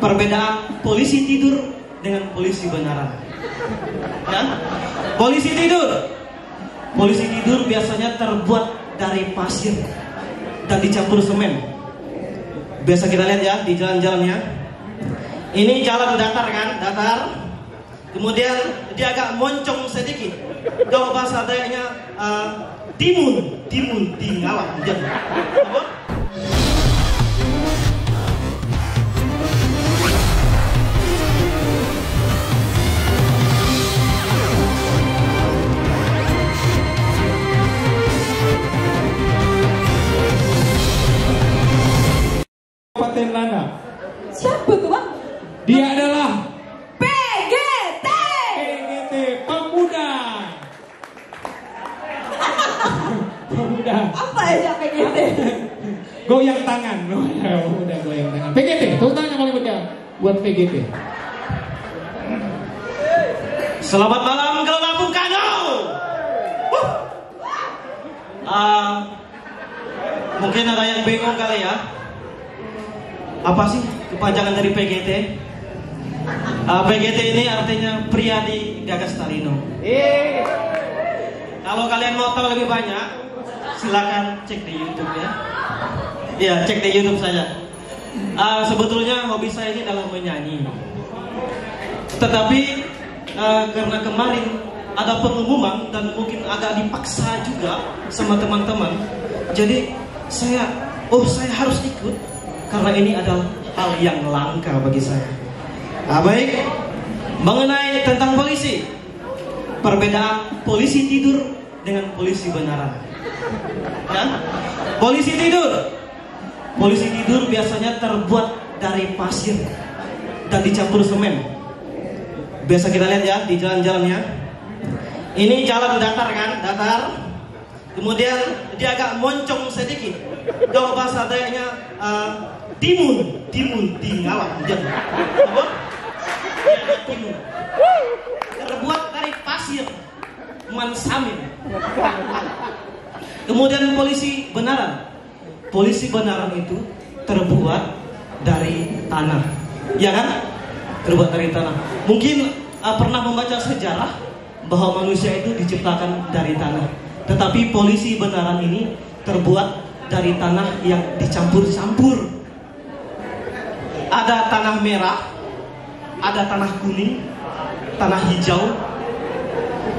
Perbedaan polisi tidur dengan polisi benaran. Ya? Polisi tidur biasanya terbuat dari pasir dan dicampur semen. Biasa kita lihat ya di jalan-jalannya. Ini jalan datar kan, datar. Kemudian dia agak moncong sedikit. Kalau bahasa Dayaknya timun tinggalan. Kabupaten Lana. Siapa tuh bang? Dia adalah PGT Pemuda. Pemuda. Apa aja PGT? Goyang tangan. Udah goyang tangan. PGT, tepuk tangan yang paling meriah buat PGT. Selamat malam Gelora Bung Karno. Mungkin ada yang bingung kali ya. Apa sih kepanjangan dari PGT? PGT ini artinya pria di gagas Talino. Kalau kalian mau tahu lebih banyak, silakan cek di YouTube ya. Iya, cek di YouTube saja. Sebetulnya hobi saya ini adalah menyanyi. Tetapi karena kemarin ada pengumuman dan mungkin agak dipaksa juga sama teman-teman, jadi saya harus ikut. Karena ini adalah hal yang langka bagi saya. Baik, mengenai tentang polisi, perbedaan polisi tidur dengan polisi benaran. Ya? Polisi tidur biasanya terbuat dari pasir dan dicampur semen. Biasa kita lihat ya di jalan-jalannya. Ini jalan datar kan, datar. Kemudian dia agak moncong sedikit. Kalau bahasa Dayaknya timun tinggalan. Timun. Terbuat dari pasir, mansamin. Kemudian polisi benaran itu terbuat dari tanah, ya kan? Terbuat dari tanah. Mungkin pernah membaca sejarah bahwa manusia itu diciptakan dari tanah. Tetapi polisi benaran ini terbuat dari tanah yang dicampur-campur. Ada tanah merah, ada tanah kuning, tanah hijau.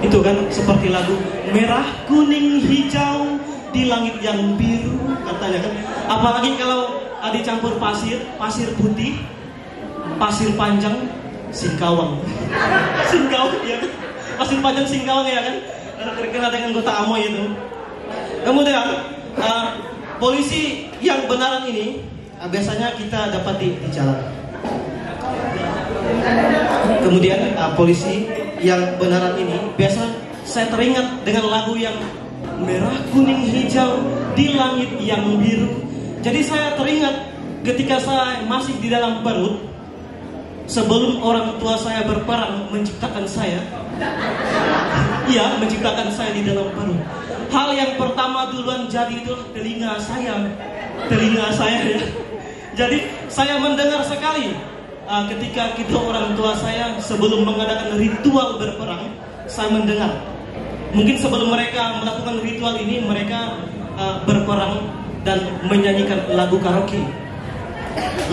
Itu kan seperti lagu merah, kuning, hijau di langit yang biru katanya kan. Apalagi kalau dicampur pasir putih, pasir panjang, singkawang. Singkawang ya kan? Pasir panjang singkawang ya kan? Terkenal dengan kota Amoy itu. Kemudian polisi yang benaran ini biasanya kita dapat di jalan. Kemudian polisi yang benaran ini biasa saya teringat dengan lagu yang merah, kuning, hijau di langit yang biru. Jadi saya teringat ketika saya masih di dalam perut, sebelum orang tua saya berperang menciptakan saya. Iya, menciptakan saya di dalam perut. Hal yang pertama duluan jadi itu telinga saya ya. Jadi saya mendengar sekali ketika orang tua saya sebelum mengadakan ritual berperang, saya mendengar. Mungkin sebelum mereka melakukan ritual ini, mereka berperang dan menyanyikan lagu karaoke.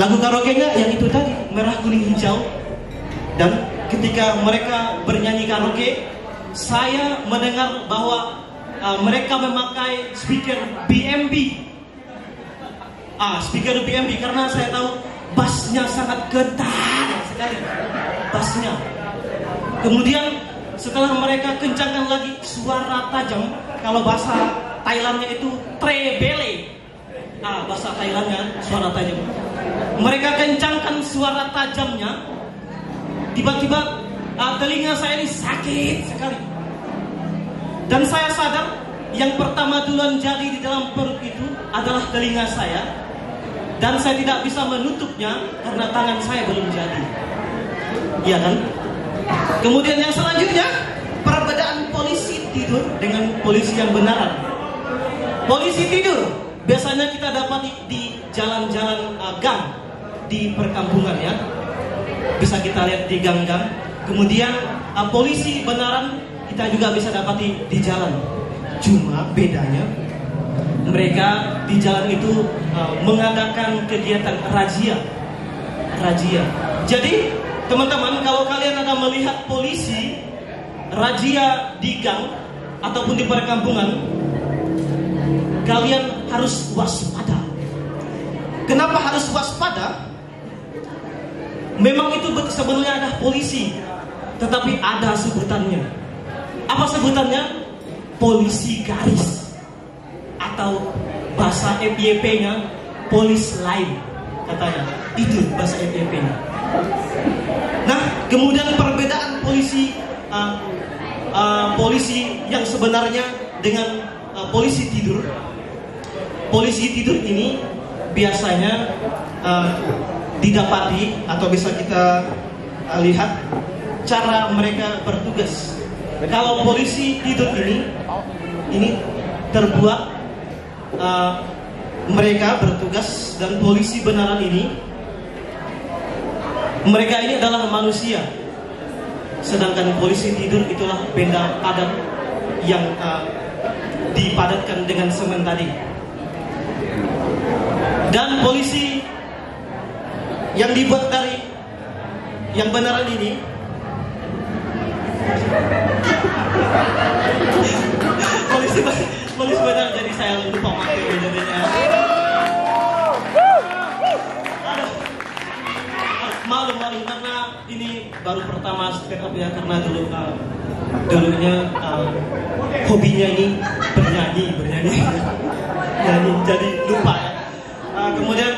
Lagu karaoke-nya yang itu tadi, merah, kuning, hijau. Dan ketika mereka bernyanyi karaoke, saya mendengar bahwa mereka memakai speaker BMB. Speaker BMB karena saya tahu bassnya sangat kencang sekali. Bassnya. Kemudian setelah mereka kencangkan lagi suara tajam, kalau bahasa Thailandnya itu trebele. Bahasa Thailandnya suara tajam. Mereka kencangkan suara tajamnya. Tiba-tiba telinga saya ini sakit sekali. Dan saya sadar yang pertama duluan jadi di dalam perut itu adalah telinga saya. Dan saya tidak bisa menutupnya karena tangan saya belum jadi. Iya kan? Kemudian yang selanjutnya, perbedaan polisi tidur dengan polisi yang benaran. Polisi tidur biasanya kita dapat di jalan-jalan gang di perkampungan ya. bisa kita lihat di gang-gang. Kemudian polisi benaran kita juga bisa dapati di jalan. Cuma bedanya mereka di jalan itu mengadakan kegiatan razia. Jadi teman-teman, kalau kalian ada melihat polisi razia di gang ataupun di perkampungan, kalian harus waspada. Kenapa harus waspada? Memang itu sebenarnya ada polisi, tetapi ada sebutannya. Apa sebutannya? Polisi garis, atau bahasa FYP-nya polis lain katanya. Itu bahasa FYP-nya. Nah, kemudian perbedaan polisi polisi yang sebenarnya dengan polisi tidur. Polisi tidur ini biasanya didapati atau bisa kita lihat cara mereka bertugas. Kalau polisi tidur ini terbuat mereka bertugas, dan polisi benaran ini mereka ini adalah manusia. Sedangkan polisi tidur itulah benda padat yang dipadatkan dengan semen tadi. Dan polisi yang dibuat dari yang benaran ini polisi benar, jadi saya lupa pakai jadinya. Malu karena ini baru pertama stand up ya, karena dulunya hobinya ini bernyanyi jadi lupa ya. Kemudian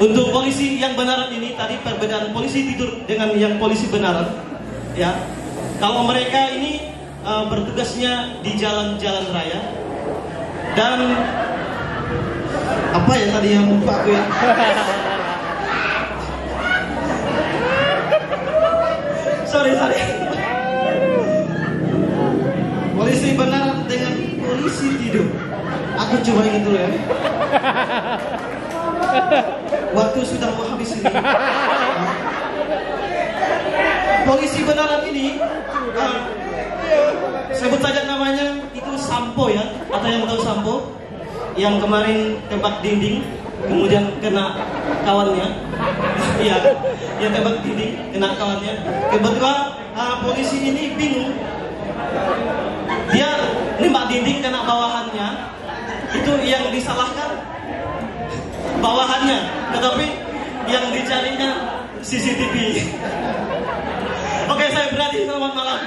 untuk polisi yang benaran ini tadi, perbedaan polisi tidur dengan yang polisi benaran ya. Kalau mereka ini bertugasnya di jalan-jalan raya, dan apa ya tadi yang lupa aku ya. Sorry. Polisi benaran dengan polisi tidur. Aku coba ingat dulu ya. Waktu sudah mau habis ini. Polisi benaran ini, sebut saja namanya itu Sampo ya. Atau yang tahu Sampo? Yang kemarin tembak dinding, kemudian kena kawannya. Iya, yang tembak dinding kena kawannya. Kebetulan polisi ini bingung. Dia nembak dinding kena bawahannya. Itu yang disalahkan bawahannya, tetapi yang dicarinya CCTV. Oke, saya berani, selamat malam.